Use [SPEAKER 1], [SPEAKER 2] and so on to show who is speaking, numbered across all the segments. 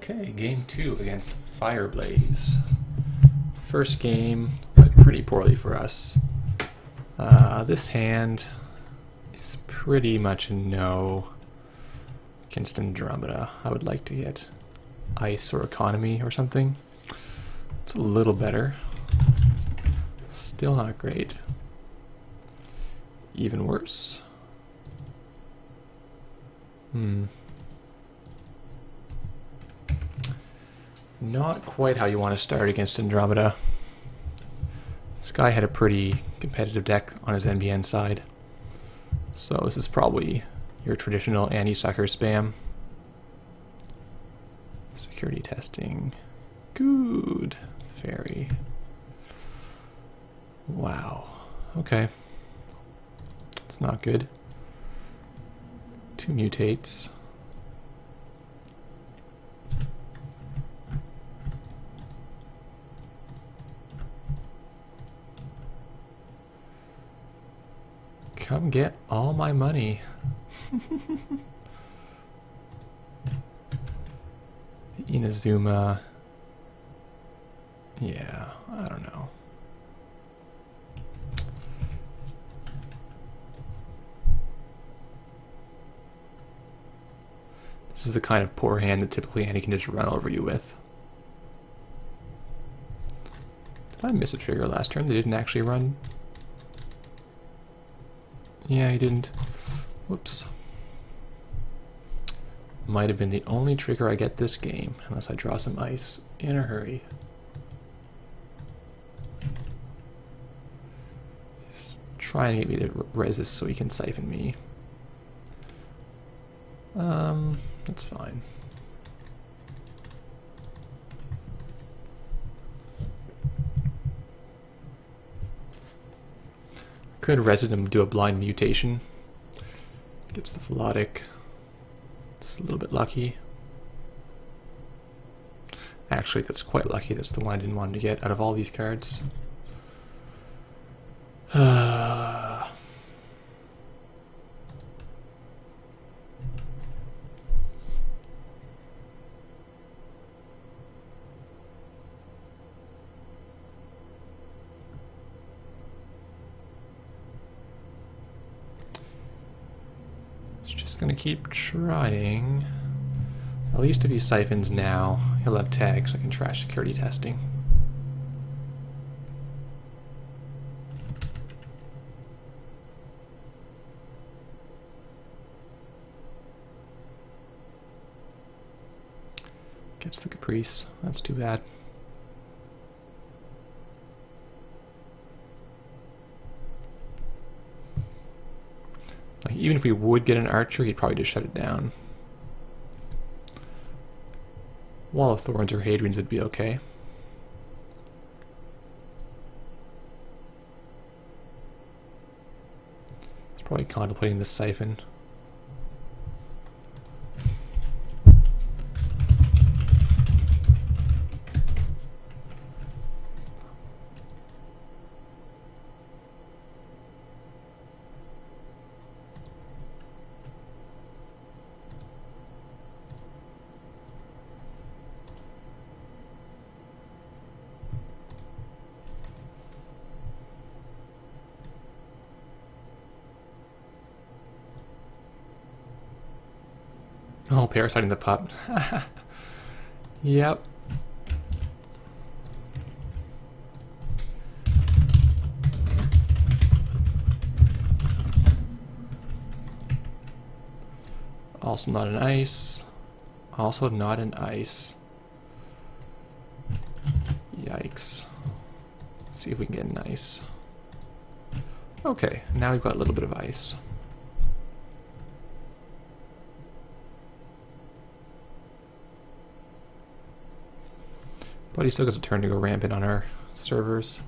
[SPEAKER 1] Okay, game 2 against Fireblaze. First game went pretty poorly for us. This hand is pretty much a no against Andromeda. I would like to get Ice or Economy or something. It's a little better. Still not great. Even worse. Not quite how you want to start against Andromeda. This guy had a pretty competitive deck on his NBN side. So this is probably your traditional Andysucker spam. Security testing. Good. Fairy. Wow. Okay. That's not good. 2 mutates. Come get all my money. The Inazuma. Yeah, I don't know. This is the kind of poor hand that typically Andy can just run over you with. Did I miss a trigger last turn? They didn't actually run. Yeah, he didn't. Whoops. Might have been the only trigger I get this game, unless I draw some ice in a hurry. He's trying to get me to res this so he can siphon me. That's fine. Could res it and do a blind mutation. Gets the Philotic. It's a little bit lucky. Actually, that's quite lucky. That's the one I didn't want to get out of all these cards. Just gonna keep trying. At least if he siphons now, he'll have tags so I can trash security testing. Gets the Caprice. That's too bad. Like, even if we would get an Archer, he'd probably just shut it down. Wall of Thorns or Hadrians would be okay. He's probably contemplating the Siphon. Oh, parasiting the pup. Yep. Also not an ice. Also not an ice. Yikes. Let's see if we can get an ice. Okay, now we've got a little bit of ice. But he still gets a turn to go rampant on our servers.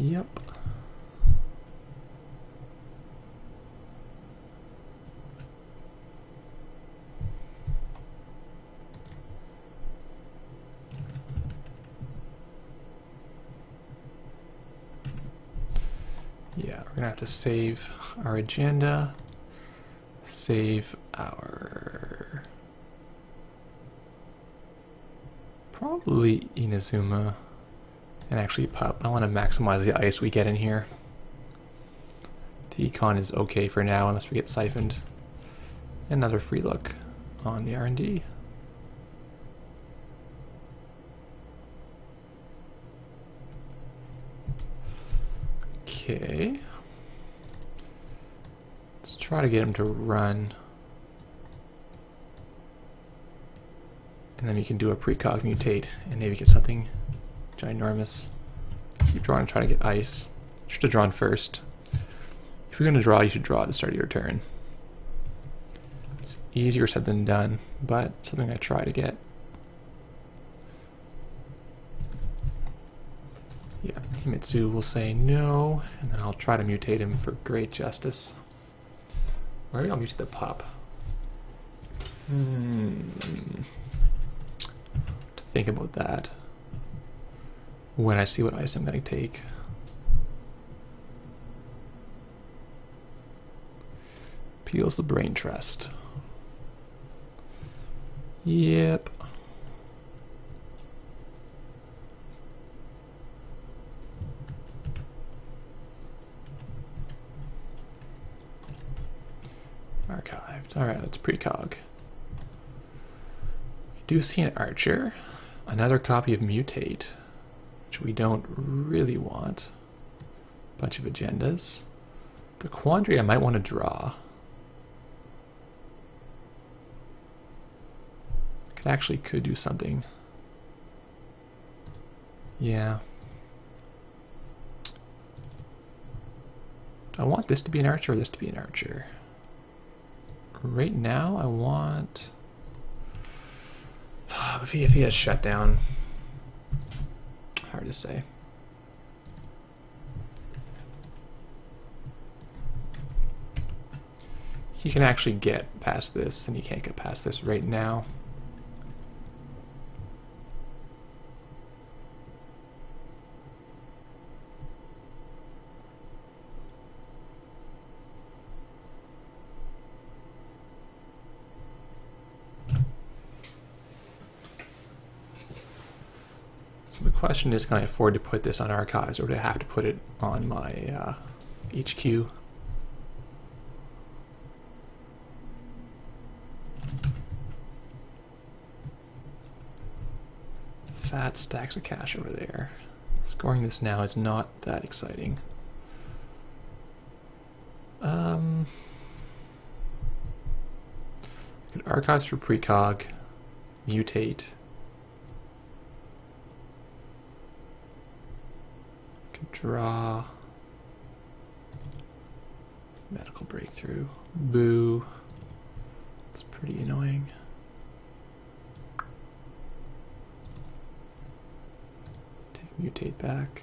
[SPEAKER 1] Yep. Yeah, we're gonna have to save our agenda, save our probably Inazuma, and actually Pup. I want to maximize the ice we get in here. The econ is okay for now unless we get siphoned. Another free look on the R&D. Okay. Let's try to get him to run. And then we can do a precog mutate and maybe get something ginormous. Keep drawing and try to get ice. Should have drawn first. If you're going to draw, you should draw at the start of your turn. It's easier said than done, but something I try to get. Yeah, Himitsu will say no, and then I'll try to mutate him for great justice. Maybe I'll mutate the Pup. To think about that when I see what ice I'm going to take. Peels the brain trust. Yep. Archived. Alright, let's precog. We do see an archer. Another copy of Mutate, which we don't really want. Bunch of agendas. The quandary I might want to draw. Could do something. Yeah. I want this to be an archer or this to be an archer. Right now I want... if he has shutdown. Hard to say. He can actually get past this, and he can't get past this right now. So the question is, can I afford to put this on archives, or do I have to put it on my HQ? Fat stacks of cash over there. Scoring this now is not that exciting. Could archives for precog, mutate. Could draw. Medical breakthrough. Boo. It's pretty annoying. Mutate back.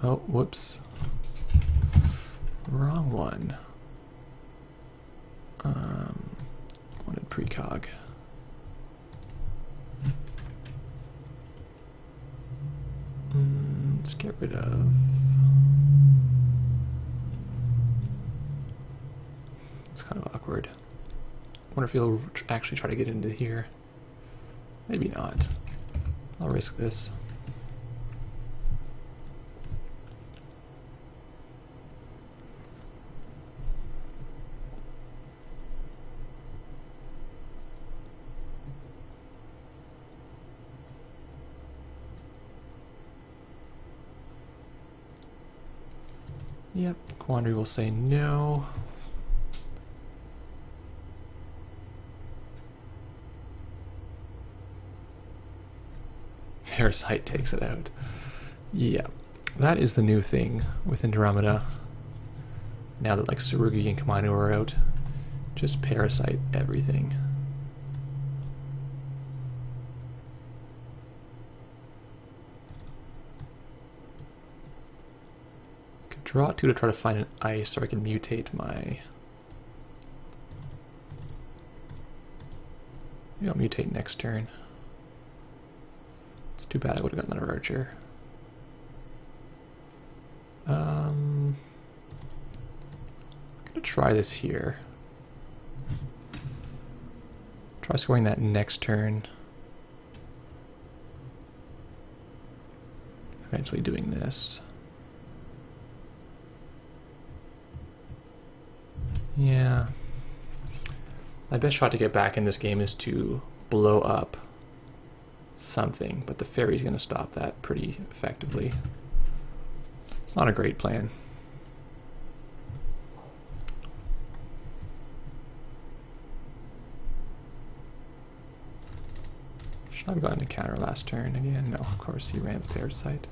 [SPEAKER 1] Oh, whoops. Wrong one. Wanted precog. Let's get rid of... It's kind of awkward. I wonder if he'll actually try to get into here. Maybe not. I'll risk this. Yep, quandary will say no. Parasite takes it out. Yeah, that is the new thing with Andromeda. Now that like Tsurugi and Kamino are out, just Parasite everything. Draw 2 to try to find an ice so I can mutate my... Maybe I'll mutate next turn. It's too bad I would have gotten another archer. I'm gonna try this here. Try scoring that next turn. Eventually doing this. Yeah. My best shot to get back in this game is to blow up something, but the fairy's going to stop that pretty effectively. It's not a great plan. Should I have gotten a counter last turn again? No, of course he ran the Parasite.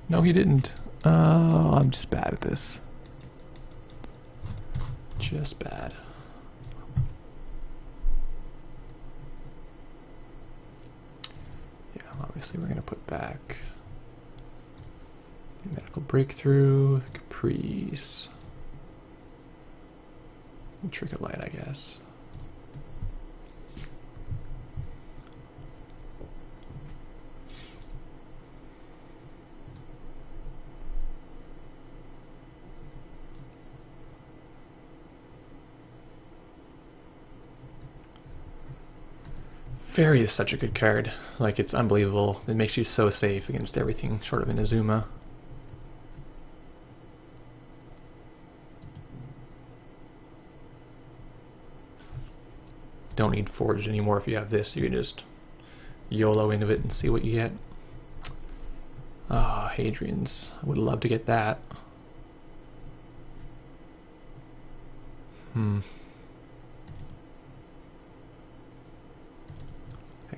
[SPEAKER 1] No, he didn't. Oh, I'm just bad at this. Just bad. Yeah, obviously we're going to put back the Medical Breakthrough, the Caprice, Intricate Light, I guess. Fairy is such a good card. Like, it's unbelievable. It makes you so safe against everything short of an Inazuma. Don't need Forged anymore if you have this. You can just YOLO into it and see what you get. Ah, Hadrian's. I would love to get that.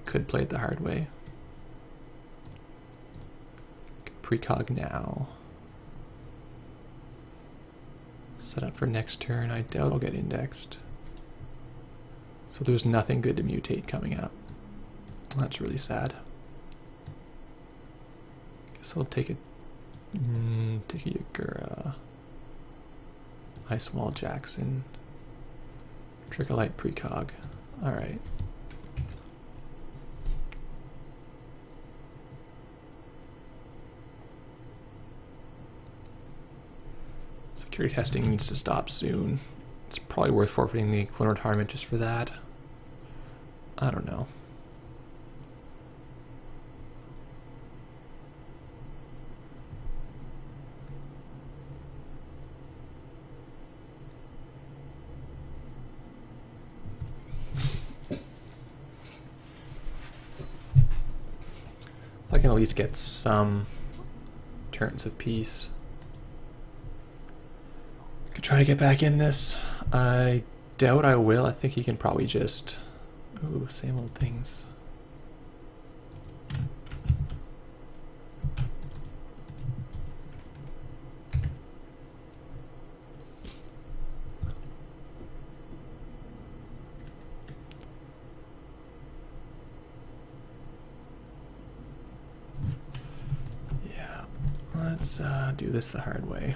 [SPEAKER 1] Could play it the hard way. Precog now. Set up for next turn. I doubt I'll get indexed. So there's nothing good to mutate coming up. That's really sad. Guess I'll take it. Take a Yagura. Ice Wall Jackson. Tricolite Precog. Alright. Security testing needs to stop soon. It's probably worth forfeiting the Clone Retirement just for that. I don't know. I can at least get some turns of peace. Could try to get back in this. I doubt I will. I think he can probably just... Ooh, same old things. Yeah, let's do this the hard way.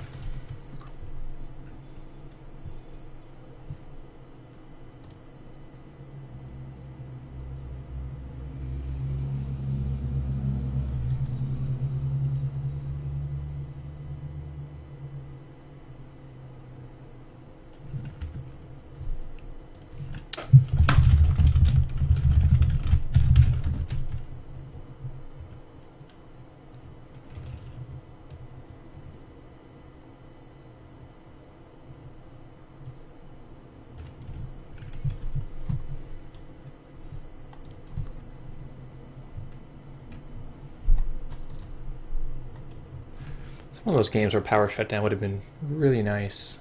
[SPEAKER 1] One of those games where power shutdown would have been really nice.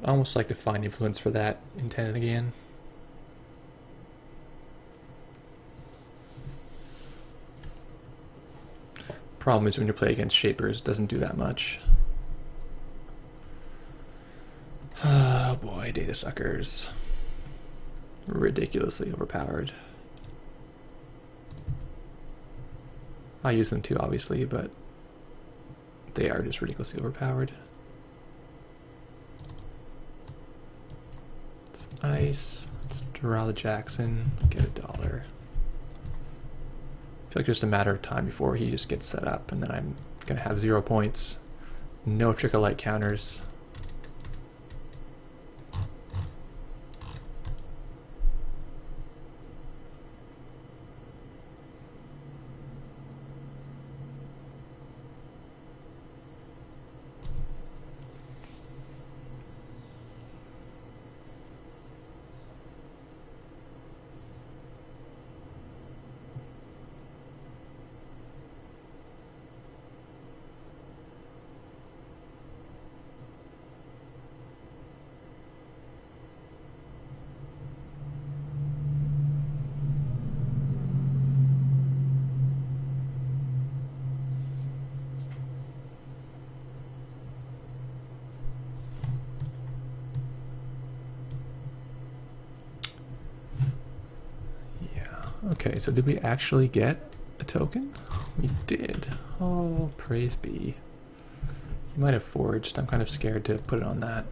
[SPEAKER 1] I almost like to find influence for that in Tennin again. Problem is when you play against Shapers, it doesn't do that much. Oh boy, data suckers. Ridiculously overpowered. I use them too, obviously, but they are just ridiculously overpowered. It's ice. Let's draw Jackson. Get $1. I feel like just a matter of time before he just gets set up, and then I'm gonna have 0 points. No trick of light counters. Okay, so did we actually get a token? We did. Oh, praise be. He might have forged. I'm kind of scared to put it on that.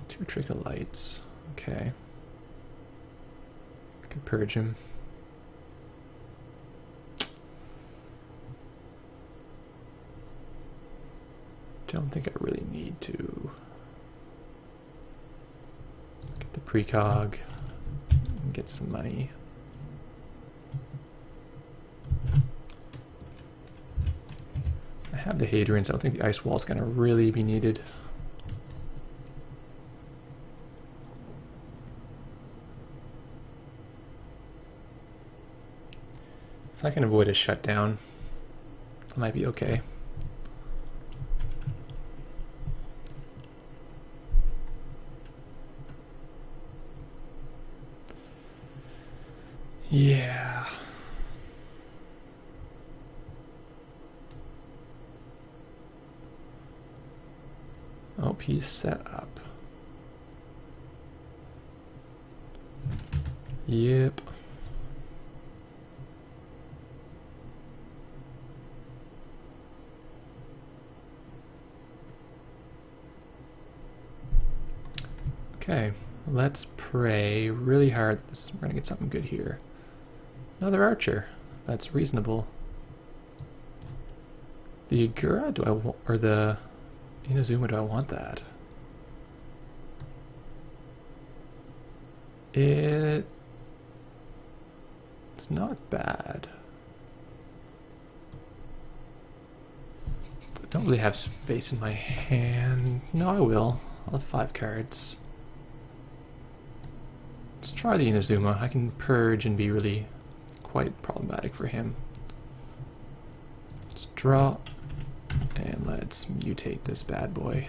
[SPEAKER 1] Two trick of lights. Okay. I could purge him. Don't think I really need to. Get the precog and get some money. I have the Hadrians. I don't think the ice wall is going to really be needed. If I can avoid a shutdown, I might be okay. Yeah. Oh, he's set up. Yep. Okay, let's pray really hard. We're gonna get something good here. Another archer. That's reasonable. The Agura, do I want, or the Inazuma, do I want that? It's not bad. I don't really have space in my hand. No, I will. I'll have 5 cards. Let's try the Inazuma. I can purge and be really quite problematic for him. Let's draw, and let's mutate this bad boy.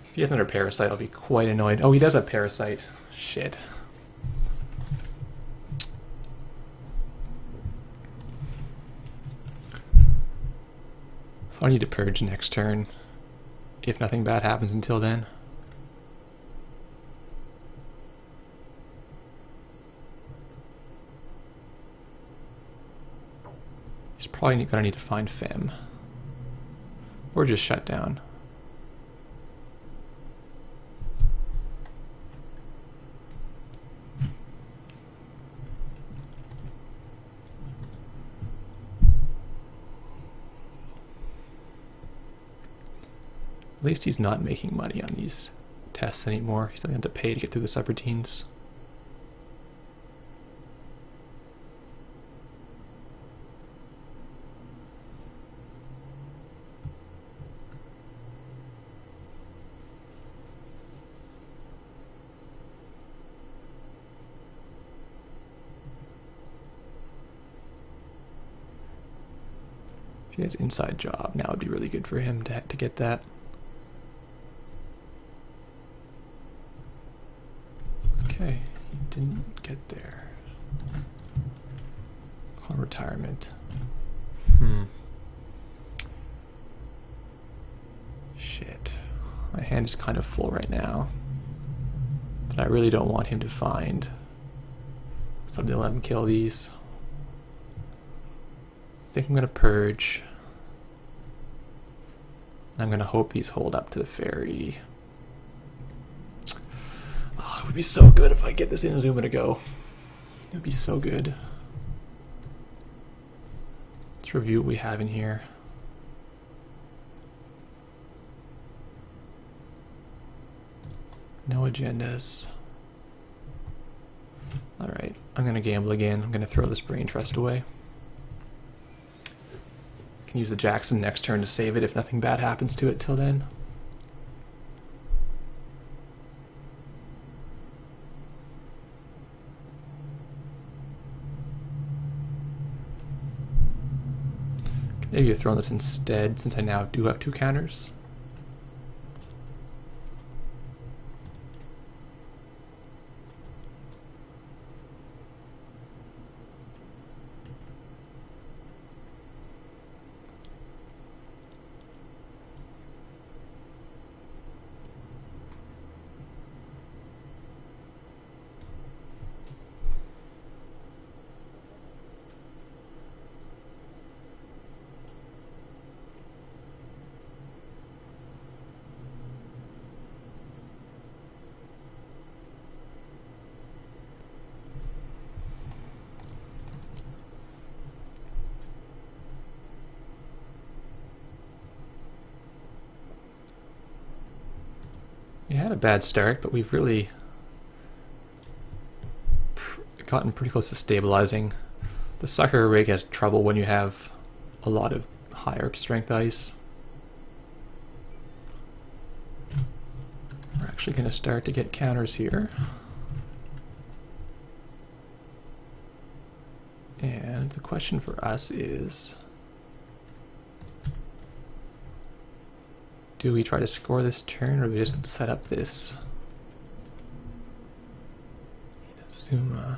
[SPEAKER 1] If he has another Parasite, I'll be quite annoyed. Oh, he does have Parasite. Shit. So I need to purge next turn, if nothing bad happens until then. He's probably gonna need to find Fem. Or just shut down. At least he's not making money on these tests anymore. He's not going to have to pay to get through the subroutines. If he has inside job, now would be really good for him to get that. didn't get there. Clone retirement. Shit. My hand is kind of full right now. But I really don't want him to find something to let him kill these. I think I'm gonna purge. I'm gonna hope these hold up to the fairy. Oh, it would be so good if I get this Inazuma to go. It would be so good. Let's review what we have in here. No agendas. Alright, I'm gonna gamble again. I'm gonna throw this brain trust away. Can use the Jackson next turn to save it if nothing bad happens to it till then. Maybe you're throwing this instead since I now do have 2 counters. We had a bad start, but we've really gotten pretty close to stabilizing. The sucker rig has trouble when you have a lot of higher strength ice. We're actually going to start to get counters here. And the question for us is, do we try to score this turn, or do we just set up this Inazuma?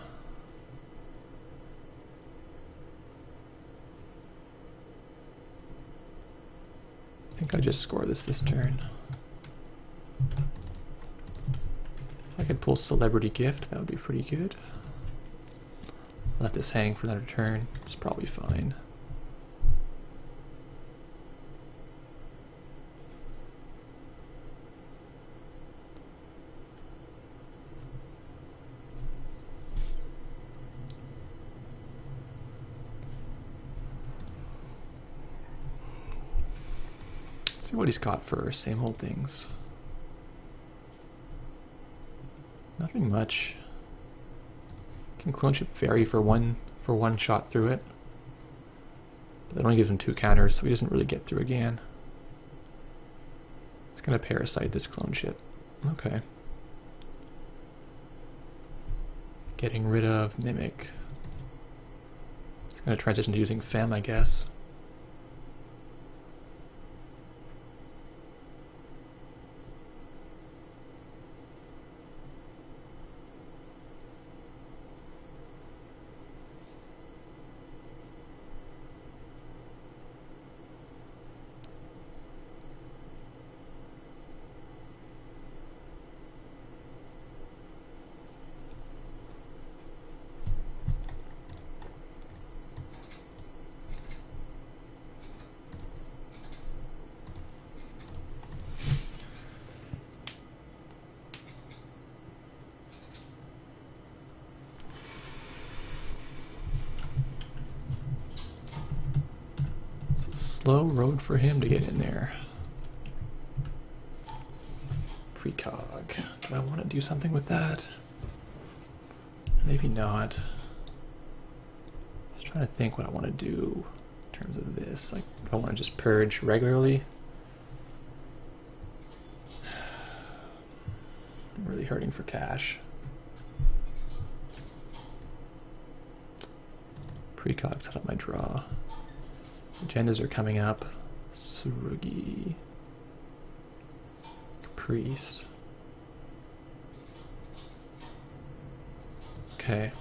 [SPEAKER 1] I think I just score this turn. If I could pull Celebrity Gift, that would be pretty good. Let this hang for another turn. It's probably fine. See what he's got first. Same old things. Nothing much. Can clone ship fairy for one shot through it. But that only gives him 2 counters, so he doesn't really get through again. It's gonna parasite this clone ship. Okay. Getting rid of Mimic. It's gonna transition to using Fem, I guess. Slow road for him to get in there. Precog. Do I want to do something with that? Maybe not. Just trying to think what I want to do in terms of this. Like, do I want to just purge regularly? I'm really hurting for cash. Precog set up my draw. Agendas are coming up. Tsurugi. Caprice. Okay.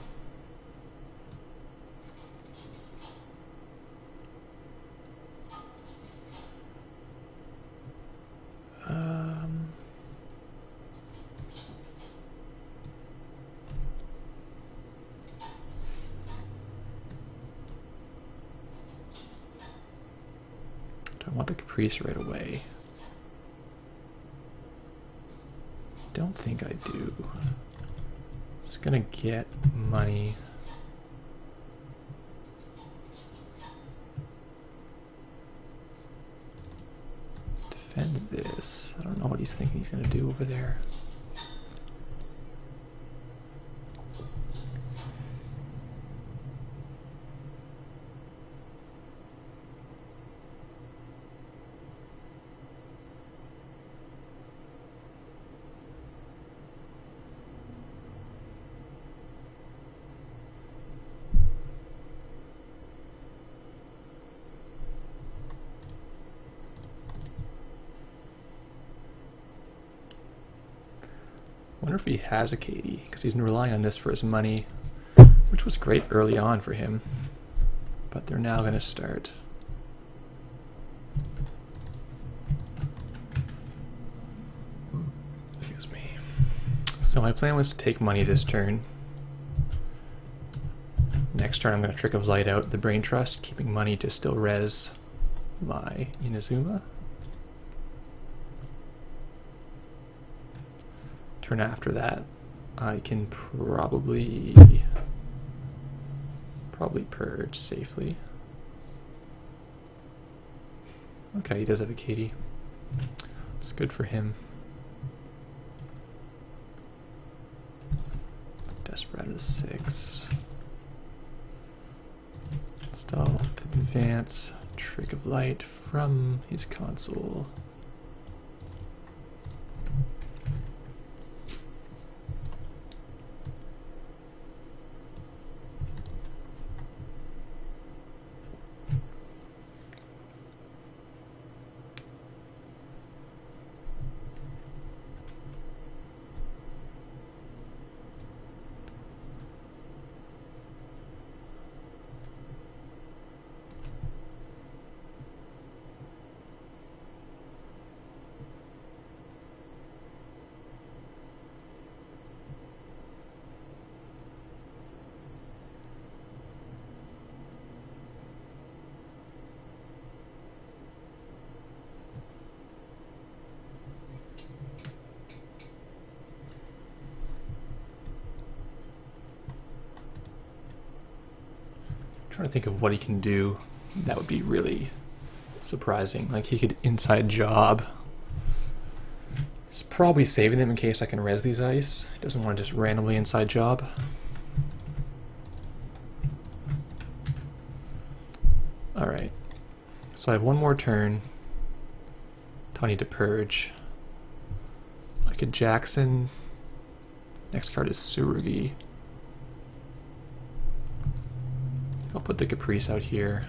[SPEAKER 1] Do I want the Caprice right away? Don't think I do. Just gonna get money. Defend this. I don't know what he's thinking he's gonna do over there. I wonder if he has a Katie, because he's been relying on this for his money, which was great early on for him. But they're now going to start. Excuse me. So my plan was to take money this turn. Next turn I'm going to Trick of Light out the Brain Trust, keeping money to still res my Inazuma. Turn after that, I can probably purge safely. Okay, he does have a Katie. It's good for him. Desperado 6. Still advance Trick of Light from his console. Trying to think of what he can do that would be really surprising. Like he could inside job. He's probably saving them in case I can res these ice. He doesn't want to just randomly inside job. Alright. So I have one more turn. I need to purge. I could Jackson. Next card is Tsurugi. I'll put the Caprice out here.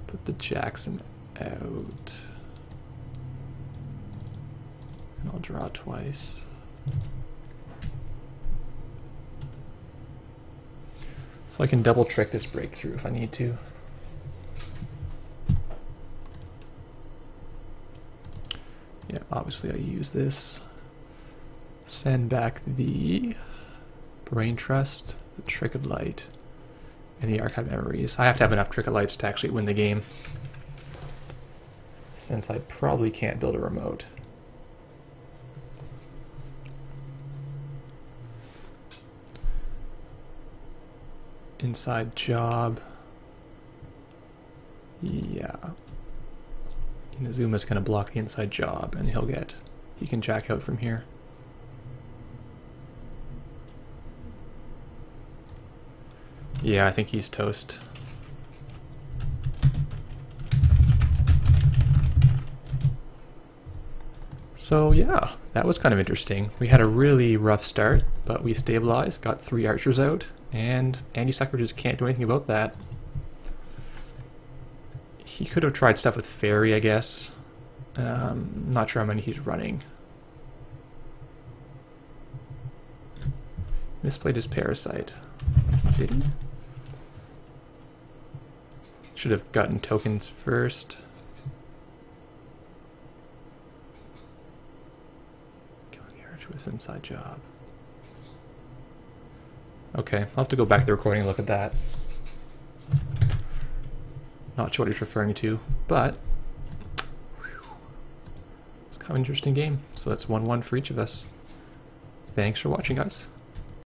[SPEAKER 1] Put the Jackson out. And I'll draw twice. So I can double trick this breakthrough if I need to. Yeah, obviously I use this. Send back the Brain Trust, the Trick of Light, and the Archive Memories. I have to have enough Trick of Lights to actually win the game, since I probably can't build a remote. Inside job. Yeah. Inazuma's gonna block the inside job, and he can jack out from here. Yeah, I think he's toast. So yeah, that was kind of interesting. We had a really rough start, but we stabilized, got 3 archers out, and Andysucker just can't do anything about that. He could have tried stuff with Fairy, I guess. Not sure how many he's running. Misplayed his Parasite. Did he? Should have gotten tokens first. Killing Garage was inside job. Okay, I'll have to go back to the recording and look at that. Not sure what he's referring to, but it's kind of an interesting game. So that's 1-1 for each of us. Thanks for watching, guys.